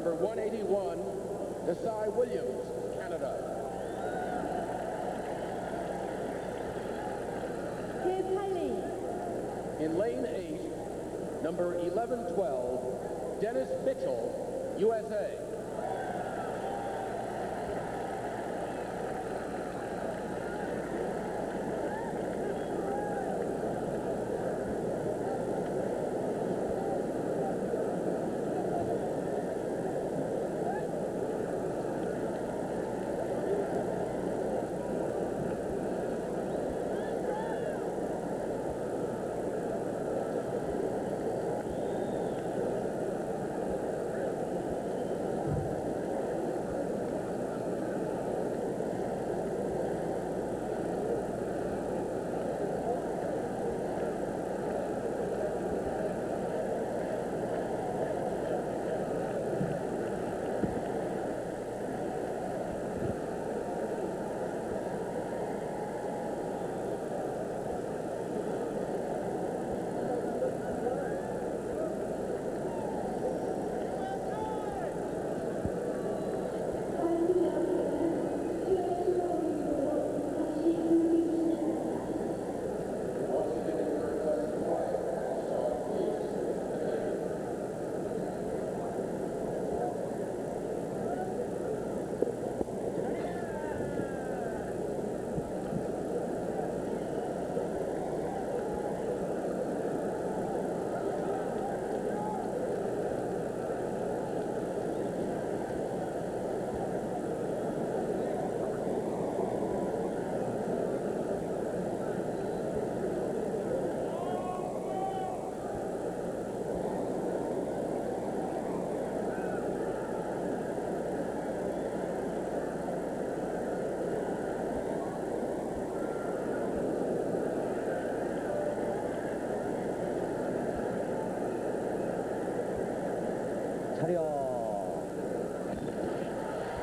number 181, Desai Williams, Canada. In lane 8, number 1112, Dennis Mitchell, USA.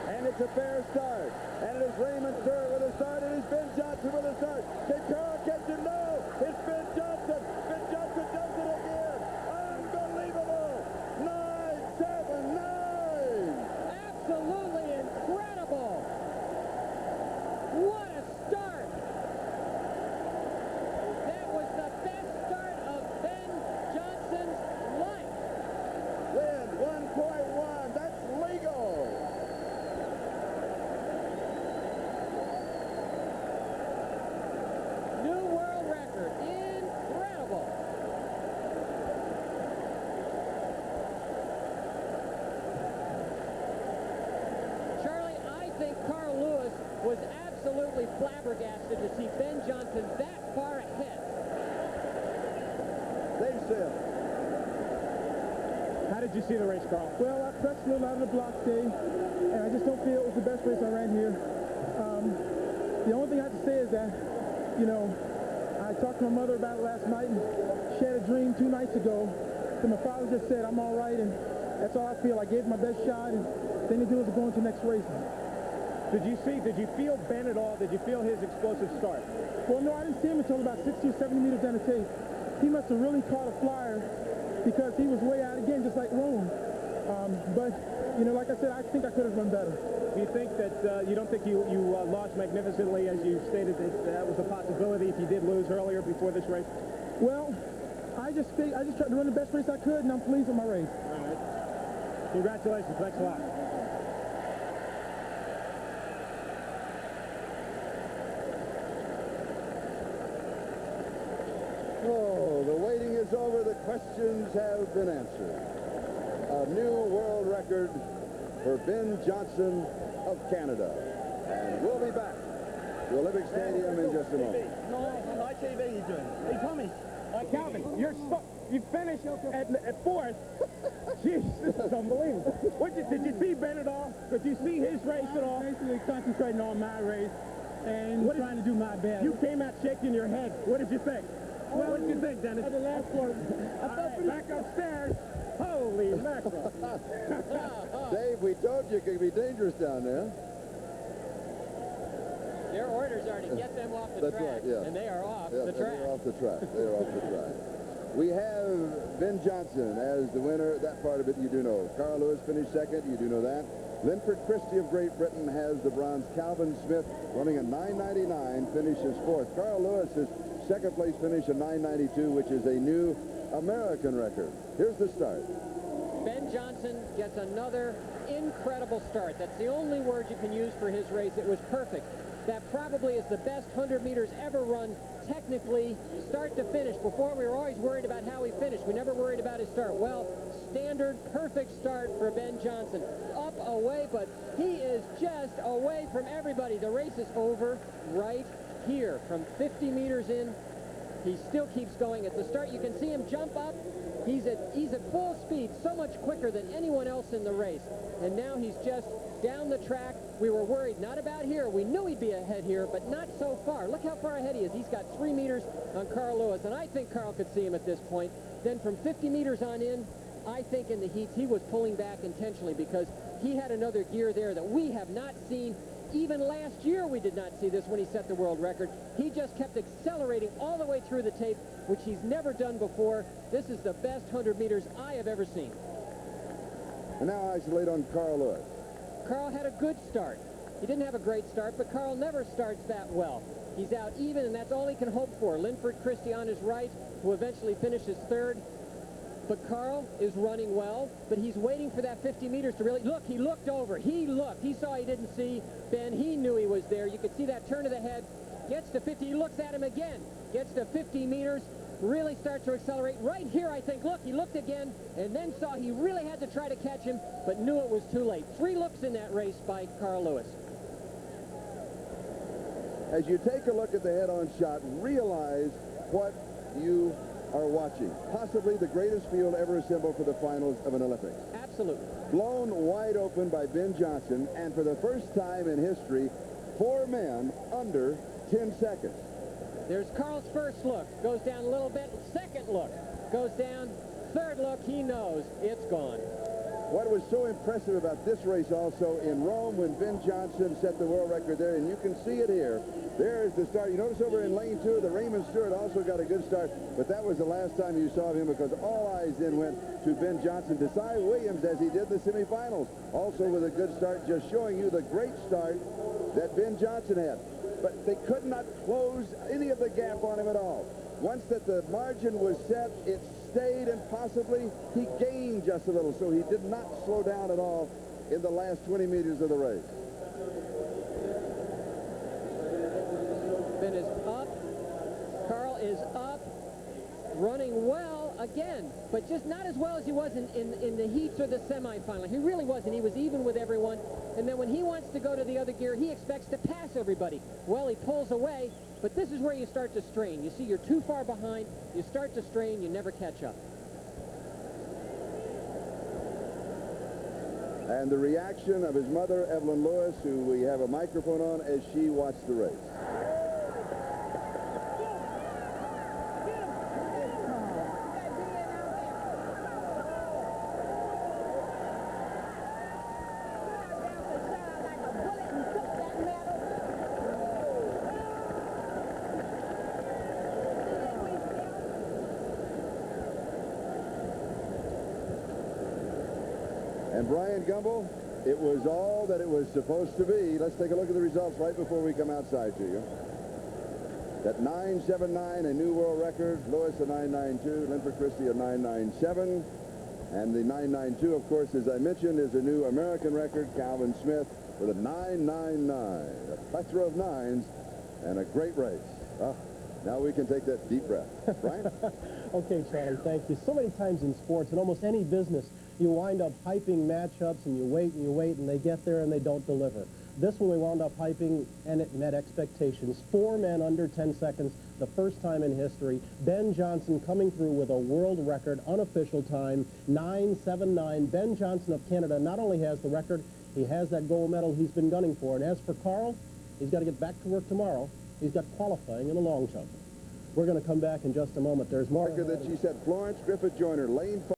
And it's a fair start. And it is Raymond Stewart with a start. And it's Ben Johnson with a start. Can Carl catch it? No! It's Ben Johnson. Ben Johnson does it again. Unbelievable! 9-7-9! Absolutely incredible! What a start! That was the best start of Ben Johnson's life. Wind 1.1. That's legal. New world record. Incredible. Charlie, I think Carl Lewis was absolutely flabbergasted to see Ben Johnson that far ahead. Dave Sill. How did you see the race, Carl? Well, I pressed a little out of the block today, and I just don't feel it was the best race I ran here. The only thing I have to say is that, you know, I talked to my mother about it last night, and she had a dream 2 nights ago. So my father just said, I'm all right, and that's all I feel. I gave it my best shot, and the thing to do is go into the next race. Did you feel Ben at all? Did you feel his explosive start? Well, no, I didn't see him until about 60 or 70 meters down the tape. He must have really caught a flyer because he was way out again, just like Rome. But, you know, like I said, I think I could have run better. Do you think that you don't think you lost magnificently, as you stated that was a possibility if you did lose earlier before this race? Well, I just tried to run the best race I could, and I'm pleased with my race. All right. Congratulations. Thanks a lot. Oh, the waiting is over. The questions have been answered. A new world record for Ben Johnson of Canada. And we'll be back to Olympic Stadium in just a moment. No, on my TV he's doing. Hey, Tommy. Calvin, you finished at 4th. Jeez, this is unbelievable. Did you see Ben at all? Did you see his race at all? Basically concentrating on my race and trying to do my best. You came out shaking your head. What did you think? Well, what did you think, Dennis? At the last one, back upstairs. Holy mackerel. Dave, we told you it could be dangerous down there. Their orders are to get them off the That's track, right, yeah. and they are off Yeah, the track. they're off the track. They're off the track. We have Ben Johnson as the winner. That part of it you do know. Carl Lewis finished second. You do know that. Linford Christie of Great Britain has the bronze. Calvin Smith, running a 9.99, finishes fourth. Carl Lewis's second place finish, a 9.92, which is a new American record. Here's the start. Ben Johnson gets another incredible start. That's the only word you can use for his race. It was perfect. That probably is the best 100 meters ever run, technically, start to finish. Before, we were always worried about how he finished. We never worried about his start. Well, standard, perfect start for Ben Johnson. Up, away, but he is just away from everybody. The race is over right here. From 50 meters in, he still keeps going. At the start, you can see him jump up. He's at full speed, so much quicker than anyone else in the race. And now he's just down the track. We were worried, not about here. We knew he'd be ahead here, but not so far. Look how far ahead he is. He's got 3 meters on Carl Lewis, and I think Carl could see him at this point. Then from 50 meters on in, I think in the heats he was pulling back intentionally because he had another gear there that we have not seen. Even last year we did not see this when he set the world record. He just kept accelerating all the way through the tape, which he's never done before. This is the best 100 meters I have ever seen. And now isolate on Carl Lewis. Carl had a good start. He didn't have a great start, but Carl never starts that well. He's out even, and that's all he can hope for. Linford Christie on his right, who eventually finishes third. But Carl is running well, but he's waiting for that 50 meters to really... Look, he looked over. He looked. He saw he didn't see Ben. He knew he was there. You could see that turn of the head. Gets to 50. He looks at him again. Gets to 50 meters. Really starts to accelerate. Right here, I think. Look, he looked again, and then saw he really had to try to catch him, but knew it was too late. 3 looks in that race by Carl Lewis. As you take a look at the head-on shot, realize what you are watching. Possibly the greatest field ever assembled for the finals of an Olympics. Absolutely. Blown wide open by Ben Johnson, and for the first time in history, 4 men under 10 seconds. There's Carl's first look. Goes down a little bit. Second look. Goes down. Third look. He knows it's gone. What was so impressive about this race also in Rome when Ben Johnson set the world record there, and you can see it here. There's the start. You notice over in lane 2, the Raymond Stewart also got a good start, but that was the last time you saw him because all eyes then went to Ben Johnson, to Cy Williams as he did the semifinals. Also with a good start, just showing you the great start that Ben Johnson had. But they could not close any of the gap on him at all. Once that the margin was set, it stayed, and possibly he gained just a little, so he did not slow down at all in the last 20 meters of the race. Ben is up. Carl is up. Running well again, but just not as well as he was in the heats or the semifinal. He really wasn't. He was even with everyone. And then when he wants to go to the other gear, he expects to pass everybody. Well, he pulls away, but this is where you start to strain. You see, you're too far behind. You start to strain. You never catch up. And the reaction of his mother, Evelyn Lewis, who we have a microphone on, as she watched the race. And Brian Gumbel, it was all that it was supposed to be. Let's take a look at the results right before we come outside to you. That 9.79, a new world record. Lewis a 9.92, Linford Christie a 9.97. And the 9.92, of course, as I mentioned, is a new American record. Calvin Smith with a 9.99. A plethora of nines and a great race. Now we can take that deep breath. Brian? Okay, Charlie, thank you. So many times in sports, in almost any business, you wind up hyping matchups, and you wait, and they get there and they don't deliver. This one we wound up hyping, and it met expectations. 4 men under 10 seconds, the first time in history. Ben Johnson coming through with a world record, unofficial time, 9.79. Ben Johnson of Canada not only has the record, he has that gold medal he's been gunning for. And as for Carl, he's got to get back to work tomorrow. He's got qualifying in a long jump. We're going to come back in just a moment. There's more. That she said, Florence Griffith Joyner, lane 5.